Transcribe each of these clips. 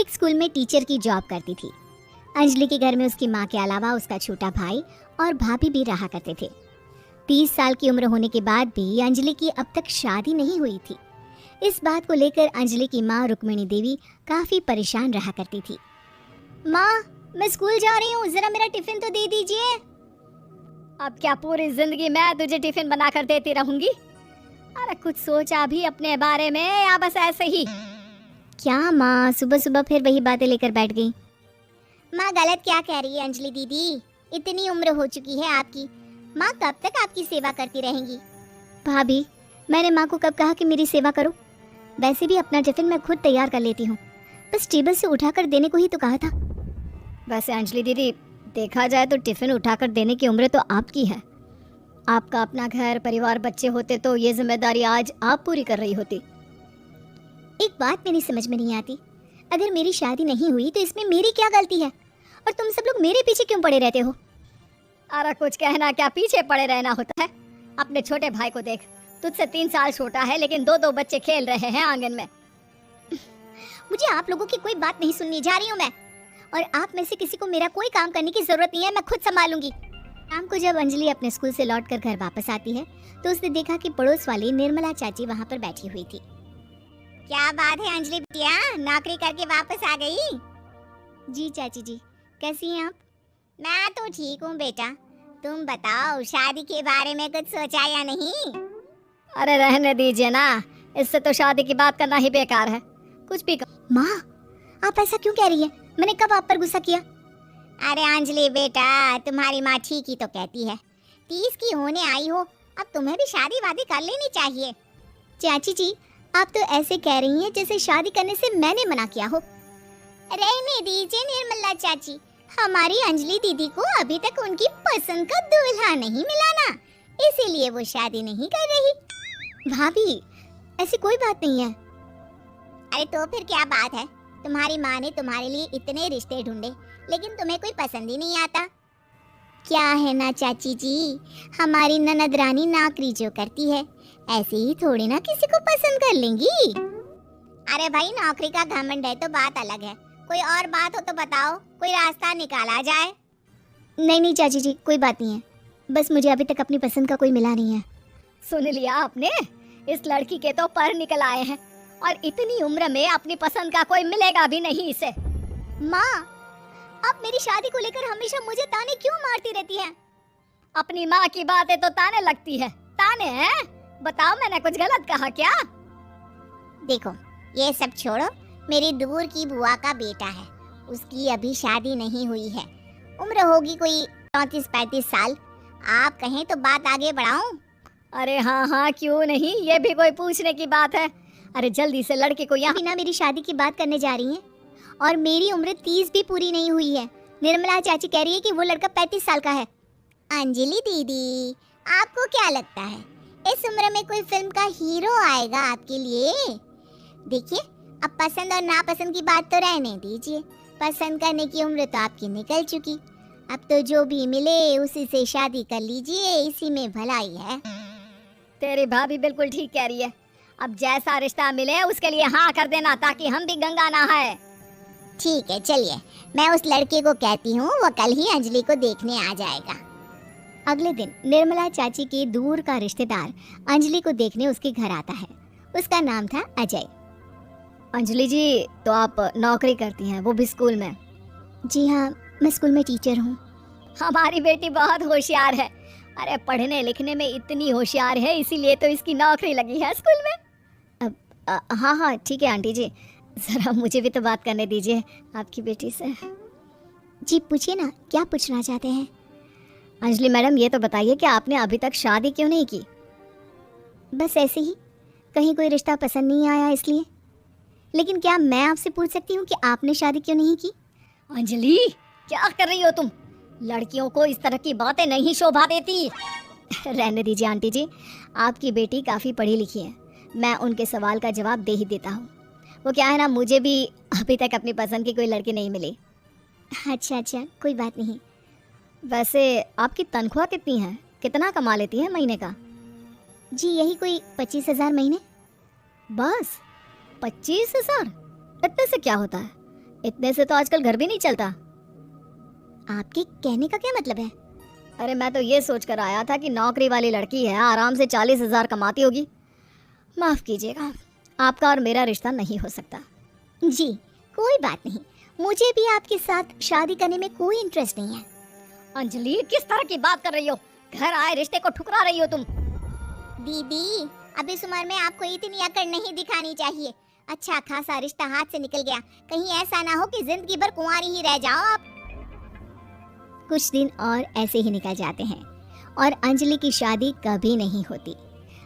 एक स्कूल में टीचर की जॉब करती थी। अंजलि के घर में उसकी माँ के अलावा उसका छोटा भाई और भाभी भी रहा करते थे। 30 साल की उम्र होने के बाद भी अंजलि की अब तक शादी नहीं हुई थी। इस बात को लेकर अंजलि की माँ रुक्मिणी देवी काफी परेशान रहा करती थी। माँ, मैं स्कूल जा रही हूँ, जरा मेरा टिफिन तो दे दीजिए। अब क्या पूरी जिंदगी मैं तुझे टिफिन बनाकर देती रहूंगी? अरे कुछ सोचा भी अपने बारे में या बस ऐसे ही? क्या माँ, सुबह सुबह फिर वही बातें लेकर बैठ गई। माँ गलत क्या कह रही है अंजलि दीदी, इतनी उम्र हो चुकी है आपकी, माँ कब तक आपकी सेवा करती रहेंगी? भाभी, मैंने माँ को कब कहा कि मेरी सेवा करो? वैसे भी अपना टिफिन मैं खुद तैयार कर लेती हूँ, बस टेबल से उठाकर देने को ही तो कहा था। वैसे अंजलि दीदी, देखा जाए तो टिफिन उठाकर देने की उम्र तो आपकी है। आपका अपना घर परिवार बच्चे होते तो ये जिम्मेदारी आज आप पूरी कर रही होती। एक बात मेरी समझ में नहीं आती, अगर मेरी शादी नहीं हुई तो इसमें मेरी क्या गलती है और तुम सब लोग मेरे पीछे क्यों पड़े रहते हो? अरे कुछ कहना क्या पीछे पड़े रहना होता है? अपने छोटे भाई को देख, तुझसे 3 साल छोटा है लेकिन 2-2 बच्चे खेल रहे हैं आंगन में। मुझे आप लोगों की कोई बात नहीं सुननी, जा रही हूँ मैं। और आप में से किसी को मेरा कोई काम करने की जरूरत नहीं है, मैं खुद संभालूंगी। शाम को जब अंजलि अपने स्कूल से लौटकर घर वापस आती है तो उसने देखा कि पड़ोस वाली निर्मला चाची वहाँ पर बैठी हुई थी। क्या बात है अंजलि बिटिया, नौकरी करके वापस आ गई? जी चाची जी, कैसी हैं आप? मैं तो ठीक हूँ बेटा, तुम बताओ शादी के बारे में कुछ सोचा या नहीं? अरे रहने दीजिए ना, इससे तो शादी की बात करना ही बेकार है। कुछ भी माँ, आप ऐसा क्यों कह रही हैं? मैंने कब आप पर गुस्सा किया? अरे अंजलि बेटा, तुम्हारी माँ ठीक ही तो कहती है, 30 की होने आई हो, अब तुम्हें भी शादी वादी कर लेनी चाहिए। चाची जी, आप तो ऐसे कह रही हैं जैसे शादी करने से मैंने मना किया हो। रहने दीजिए निर्मला चाची, हमारी अंजलि दीदी को अभी तक उनकी पसंद का दूल्हा नहीं मिला ना, इसीलिए वो शादी नहीं कर रही। भाभी, ऐसी कोई बात नहीं है। अरे तो फिर क्या बात है? तुम्हारी माँ ने तुम्हारे लिए इतने रिश्ते ढूंढे लेकिन तुम्हें कोई पसंद ही नहीं आता। क्या है ना चाची जी, हमारी ननद रानी नौकरी जो करती है ऐसे ही थोड़ी ना किसी को पसंद कर लेंगी। अरे भाई, नौकरी का घमंड है तो बात अलग है, कोई और बात हो तो बताओ, कोई रास्ता निकाला जाए। नहीं नहीं चाची जी, कोई बात नहीं है, बस मुझे अभी तक अपनी पसंद का कोई मिला नहीं है। सुन लिया आपने, इस लड़की के तो पर निकल आए हैं और इतनी उम्र में अपनी पसंद का कोई मिलेगा भी नहीं इसे। माँ, आप मेरी शादी को लेकर हमेशा मुझे ताने क्यों मारती रहती हैं? अपनी माँ की बातें तो ताने लगती है। ताने हैं? बताओ, मैंने कुछ गलत कहा क्या? देखो, ये सब छोड़ो, मेरी दूर की बुआ का बेटा है, उसकी अभी शादी नहीं हुई है, उम्र होगी कोई 34-35 साल, आप कहें तो बात आगे बढ़ाऊं? अरे हाँ हाँ, क्यों नहीं, ये भी कोई पूछने की बात है? अरे जल्दी से लड़के को यहाँ। बिना मेरी शादी की बात करने जा रही हैं और मेरी उम्र 30 भी पूरी नहीं हुई है। निर्मला चाची कह रही है कि वो लड़का 35 साल का है। अंजलि दीदी, आपको क्या लगता है इस उम्र में कोई फिल्म का हीरो आएगा आपके लिए? देखिए, अब पसंद और नापसंद की बात तो रहने दीजिए, पसंद करने की उम्र तो आपकी निकल चुकी, अब तो जो भी मिले उसी से शादी कर लीजिए, इसी में भलाई है। तेरी भाभी बिल्कुल ठीक कह रही है, अब जैसा रिश्ता मिले उसके लिए हाँ कर देना ताकि हम भी गंगा नहाए। ठीक है, चलिए मैं उस लड़के को कहती हूँ, वो कल ही अंजलि को देखने आ जाएगा। अगले दिन निर्मला चाची के दूर का रिश्तेदार अंजलि को देखने उसके घर आता है। उसका नाम था अजय। अंजलि जी, तो आप नौकरी करती हैं, वो भी स्कूल में? जी हाँ, मैं स्कूल में टीचर हूँ। हमारी बेटी बहुत होशियार है, अरे पढ़ने लिखने में इतनी होशियार है, इसीलिए तो इसकी नौकरी लगी है स्कूल में। हाँ हाँ ठीक है आंटी जी, जरा मुझे भी तो बात करने दीजिए आपकी बेटी से। जी पूछिए ना, क्या पूछना चाहते हैं? अंजलि मैडम, ये तो बताइए कि आपने अभी तक शादी क्यों नहीं की? बस ऐसे ही, कहीं कोई रिश्ता पसंद नहीं आया इसलिए। लेकिन क्या मैं आपसे पूछ सकती हूँ कि आपने शादी क्यों नहीं की? अंजलि, क्या कर रही हो तुम? लड़कियों को इस तरह की बातें नहीं शोभा देती। रहने दीजिए आंटी जी, आपकी बेटी काफ़ी पढ़ी लिखी है, मैं उनके सवाल का जवाब दे ही देता हूँ। वो क्या है ना, मुझे भी अभी तक अपनी पसंद की कोई लड़की नहीं मिली। अच्छा अच्छा, कोई बात नहीं। वैसे आपकी तनख्वाह कितनी है, कितना कमा लेती है महीने का? जी यही कोई 25,000 महीने। बस 25,000? इतने से क्या होता है? इतने से तो आजकल घर भी नहीं चलता। आपके कहने का क्या मतलब है? अरे मैं तो ये सोच कर आया था कि नौकरी वाली लड़की है, आराम से 40,000 कमाती होगी। माफ कीजिएगा, आपका और मेरा रिश्ता नहीं हो सकता। जी कोई बात नहीं, मुझे भी आपके साथ शादी करने में कोई इंटरेस्ट नहीं है। अंजलि, किस तरह की बात कर रही हो? घर आए रिश्ते को ठुकरा रही हो तुम। दीदी अब इस उम्र में आपको इतनी अकड़ नहीं दिखानी चाहिए। अच्छा खासा रिश्ता हाथ से निकल गया, कहीं ऐसा ना हो कि जिंदगी भर कुंवारी ही रह जाओ आप। कुछ दिन और ऐसे ही निकल जाते हैं और अंजलि की शादी कभी नहीं होती।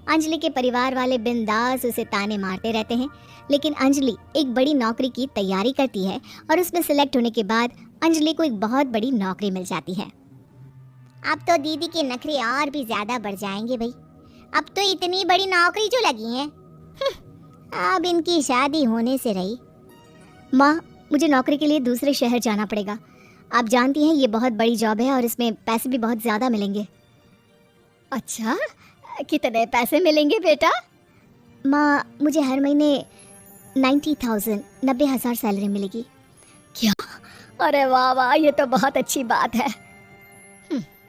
अंजलि के परिवार वाले बिंदास उसे ताने मारते रहते हैं, लेकिन अंजलि एक बड़ी नौकरी की तैयारी करती है और उसमें सिलेक्ट होने के बाद अंजलि को एक बहुत बड़ी नौकरी मिल जाती है। अब तो दीदी के नखरे और भी ज्यादा बढ़ जाएंगे भाई, अब तो इतनी बड़ी नौकरी जो लगी है, अब इनकी शादी होने से रही। माँ, मुझे नौकरी के लिए दूसरे शहर जाना पड़ेगा। आप जानती हैं ये बहुत बड़ी जॉब है और इसमें पैसे भी बहुत ज़्यादा मिलेंगे। अच्छा, कितने पैसे मिलेंगे बेटा? माँ मुझे हर महीने 90,000 सैलरी मिलेगी। क्या? अरे वाह वाह, ये तो बहुत अच्छी बात है।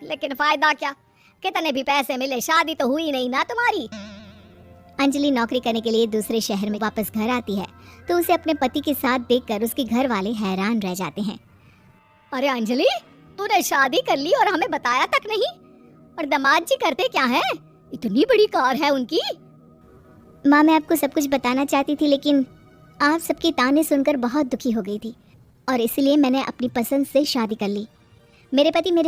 लेकिन फायदा क्या? कितने भी पैसे मिले, शादी तो हुई नहीं ना तुम्हारी। अंजलि नौकरी करने के लिए दूसरे शहर में वापस घर आती है तो उसे अपने पति के साथ देखकर उसके घर वाले हैरान रह जाते हैं। अरे अंजलि, तूने शादी कर ली और हमें बताया तक नहीं। और दामाद जी करते क्या है? इतनी बड़ी कार है उनकी। माँ मैं आपको सब कुछ बताना चाहती थी, लेकिन आप सबके ताने सुनकर बहुत दुखी हो गई थी और इसलिए मैंने अपनी पसंद से शादी कर ली। मेरे पति मेरे